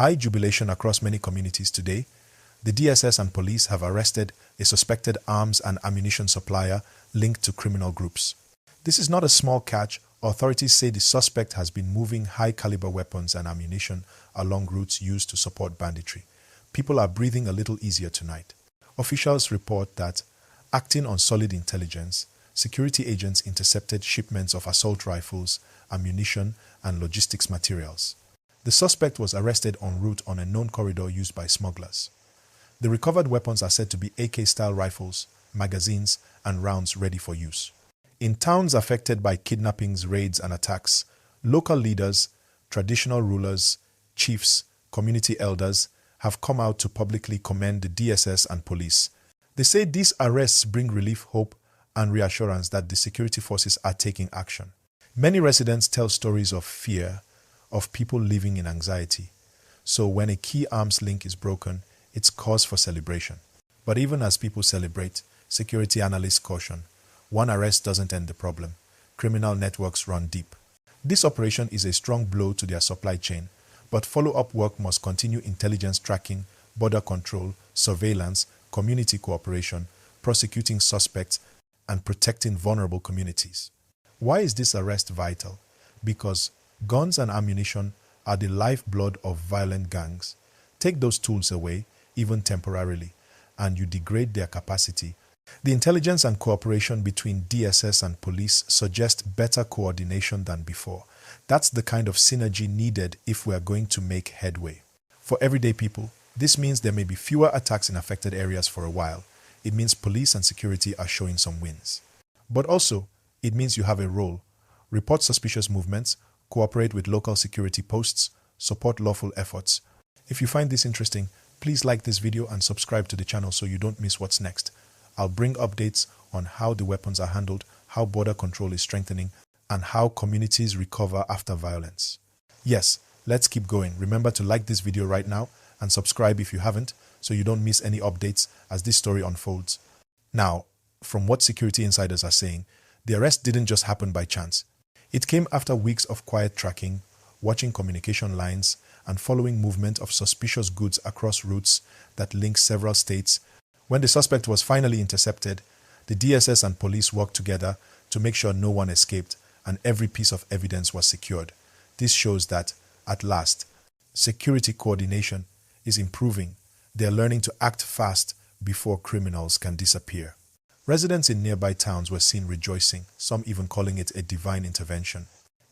High jubilation across many communities today. The DSS and police have arrested a suspected arms and ammunition supplier linked to criminal groups. This is not a small catch. Authorities say the suspect has been moving high-caliber weapons and ammunition along routes used to support banditry. People are breathing a little easier tonight. Officials report that, acting on solid intelligence, security agents intercepted shipments of assault rifles, ammunition, and logistics materials. The suspect was arrested en route on a known corridor used by smugglers. The recovered weapons are said to be AK-style rifles, magazines, and rounds ready for use. In towns affected by kidnappings, raids, and attacks, local leaders, traditional rulers, chiefs, community elders have come out to publicly commend the DSS and police. They say these arrests bring relief, hope, and reassurance that the security forces are taking action. Many residents tell stories of fear, of people living in anxiety. So when a key arms link is broken, it's cause for celebration. But even as people celebrate, security analysts caution, one arrest doesn't end the problem. Criminal networks run deep. This operation is a strong blow to their supply chain, but follow-up work must continue: intelligence tracking, border control, surveillance, community cooperation, prosecuting suspects, and protecting vulnerable communities. Why is this arrest vital? Because guns and ammunition are the lifeblood of violent gangs. Take those tools away, even temporarily, and you degrade their capacity. The intelligence and cooperation between DSS and police suggest better coordination than before. That's the kind of synergy needed if we are going to make headway. For everyday people, this means there may be fewer attacks in affected areas for a while. It means police and security are showing some wins. But also, it means you have a role. Report suspicious movements, cooperate with local security posts, support lawful efforts. If you find this interesting, please like this video and subscribe to the channel so you don't miss what's next. I'll bring updates on how the weapons are handled, how border control is strengthening, and how communities recover after violence. Yes, let's keep going. Remember to like this video right now and subscribe if you haven't, so you don't miss any updates as this story unfolds. Now, from what security insiders are saying, the arrest didn't just happen by chance. It came after weeks of quiet tracking, watching communication lines, and following movement of suspicious goods across routes that link several states. When the suspect was finally intercepted, the DSS and police worked together to make sure no one escaped and every piece of evidence was secured. This shows that, at last, security coordination is improving. They're learning to act fast before criminals can disappear. Residents in nearby towns were seen rejoicing, some even calling it a divine intervention.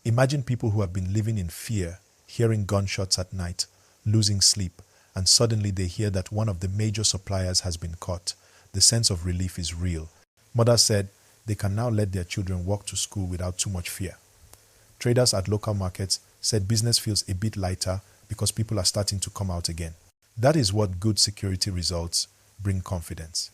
Imagine people who have been living in fear, hearing gunshots at night, losing sleep, and suddenly they hear that one of the major suppliers has been caught. The sense of relief is real. Mothers said they can now let their children walk to school without too much fear. Traders at local markets said business feels a bit lighter because people are starting to come out again. That is what good security results bring: confidence.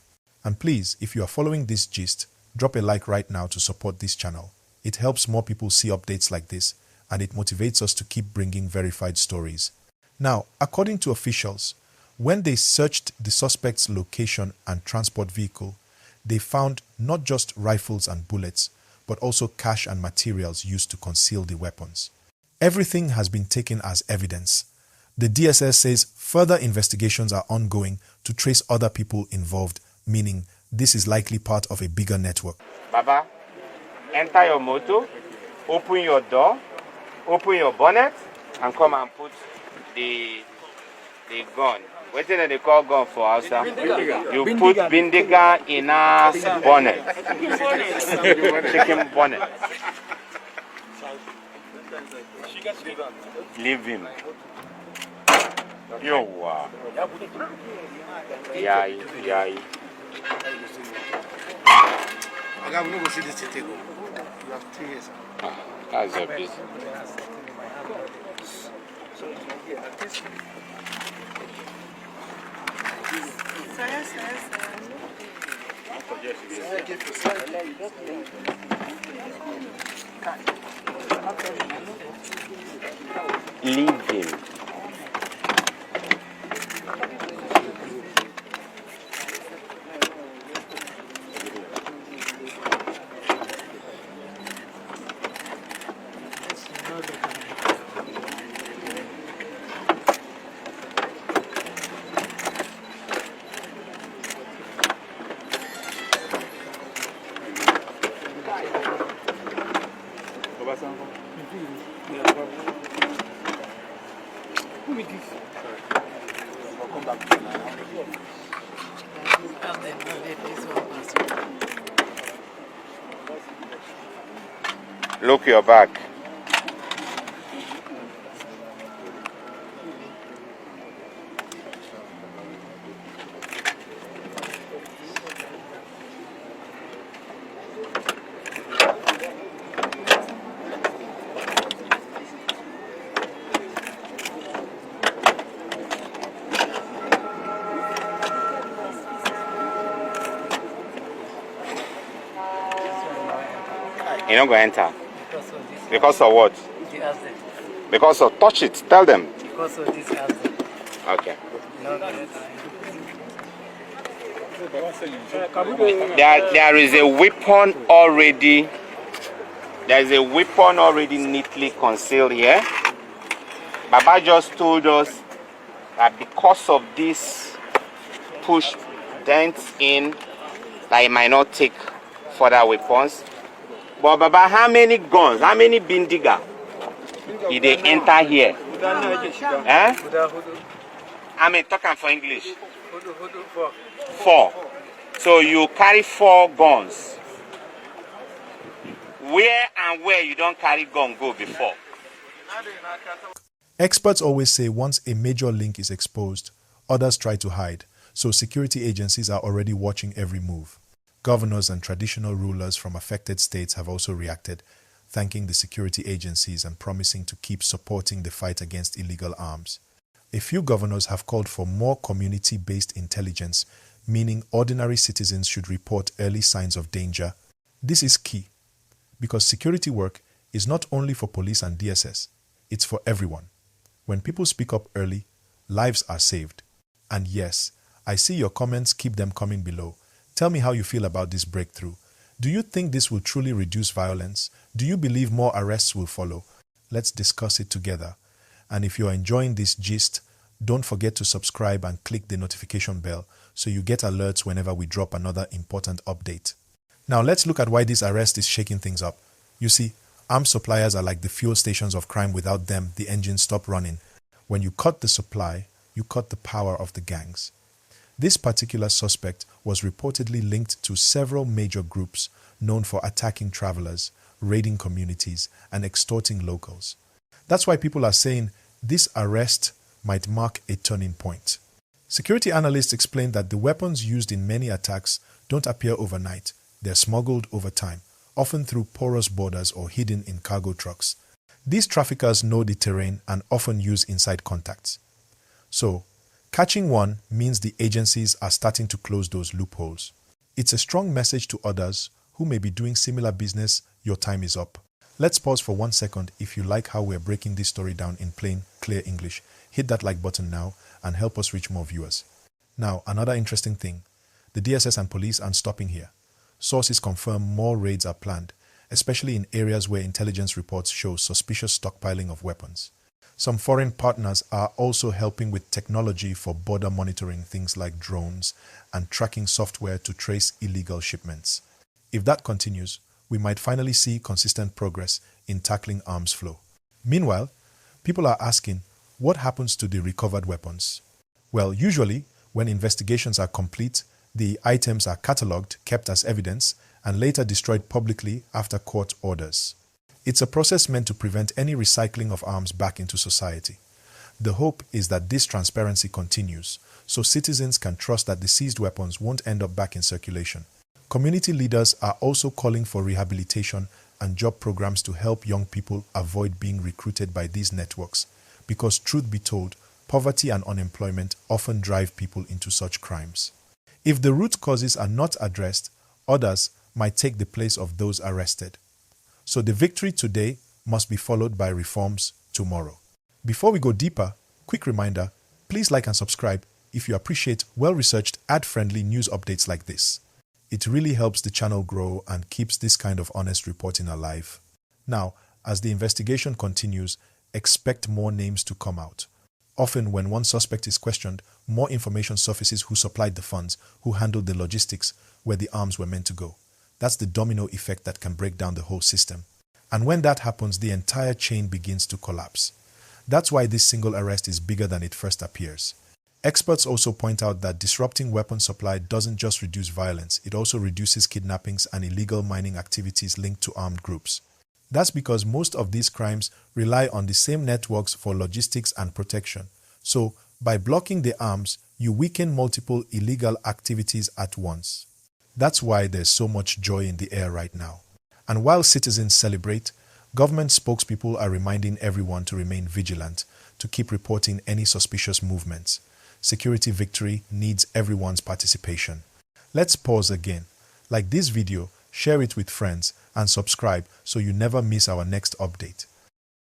And please, if you are following this gist, drop a like right now to support this channel. It helps more people see updates like this, and it motivates us to keep bringing verified stories. Now, according to officials, when they searched the suspect's location and transport vehicle, they found not just rifles and bullets, but also cash and materials used to conceal the weapons. Everything has been taken as evidence. The DSS says further investigations are ongoing to trace other people involved, meaning this is likely part of a bigger network. Baba, enter your motor, open your door, open your bonnet, and come and put the gun. What do they call gun for outside? You put bindiga in a bonnet. Chicken bonnet. Leave him. Yo, wow. Yeah. That's a bit. Leave him. Who is this? I'll come back. Look your back. You're not going to enter. Because of what? Because of touch it. Tell them. Because of this hazard. Okay. There is a weapon already. There is a weapon already neatly concealed here. Baba just told us that because of this push dents in, that he might not take further weapons. But Baba, how many guns, how many bindiga did they enter here? Eh? I mean, talking for English. 4. So you carry 4 guns. Where you don't carry gun go before? Experts always say once a major link is exposed, others try to hide, so security agencies are already watching every move. Governors and traditional rulers from affected states have also reacted, thanking the security agencies and promising to keep supporting the fight against illegal arms. A few governors have called for more community-based intelligence, meaning ordinary citizens should report early signs of danger. This is key, because security work is not only for police and DSS, it's for everyone. When people speak up early, lives are saved. And yes, I see your comments, keep them coming below. Tell me how you feel about this breakthrough. Do you think this will truly reduce violence? Do you believe more arrests will follow? Let's discuss it together. And if you're enjoying this gist, don't forget to subscribe and click the notification bell so you get alerts whenever we drop another important update. Now let's look at why this arrest is shaking things up. You see, arms suppliers are like the fuel stations of crime. Without them, the engines stop running. When you cut the supply, you cut the power of the gangs. This particular suspect was reportedly linked to several major groups known for attacking travelers, raiding communities, and extorting locals. That's why people are saying this arrest might mark a turning point. Security analysts explain that the weapons used in many attacks don't appear overnight. They're smuggled over time, often through porous borders or hidden in cargo trucks. These traffickers know the terrain and often use inside contacts. So, catching one means the agencies are starting to close those loopholes. It's a strong message to others who may be doing similar business. Your time is up. Let's pause for 1 second. If you like how we're breaking this story down in plain, clear English, hit that like button now and help us reach more viewers. Now, another interesting thing. The DSS and police aren't stopping here. Sources confirm more raids are planned, especially in areas where intelligence reports show suspicious stockpiling of weapons. Some foreign partners are also helping with technology for border monitoring, things like drones and tracking software to trace illegal shipments. If that continues, we might finally see consistent progress in tackling arms flow. Meanwhile, people are asking, what happens to the recovered weapons? Well, usually, when investigations are complete, the items are catalogued, kept as evidence, and later destroyed publicly after court orders. It's a process meant to prevent any recycling of arms back into society. The hope is that this transparency continues, so citizens can trust that the seized weapons won't end up back in circulation. Community leaders are also calling for rehabilitation and job programs to help young people avoid being recruited by these networks, because truth be told, poverty and unemployment often drive people into such crimes. If the root causes are not addressed, others might take the place of those arrested. So the victory today must be followed by reforms tomorrow. Before we go deeper, quick reminder, please like and subscribe if you appreciate well-researched, ad-friendly news updates like this. It really helps the channel grow and keeps this kind of honest reporting alive. Now, as the investigation continues, expect more names to come out. Often when one suspect is questioned, more information surfaces who supplied the funds, who handled the logistics, where the arms were meant to go. That's the domino effect that can break down the whole system. And when that happens, the entire chain begins to collapse. That's why this single arrest is bigger than it first appears. Experts also point out that disrupting weapon supply doesn't just reduce violence, it also reduces kidnappings and illegal mining activities linked to armed groups. That's because most of these crimes rely on the same networks for logistics and protection. So, by blocking the arms, you weaken multiple illegal activities at once. That's why there's so much joy in the air right now. And while citizens celebrate, government spokespeople are reminding everyone to remain vigilant, to keep reporting any suspicious movements. Security victory needs everyone's participation. Let's pause again. Like this video, share it with friends, and subscribe so you never miss our next update.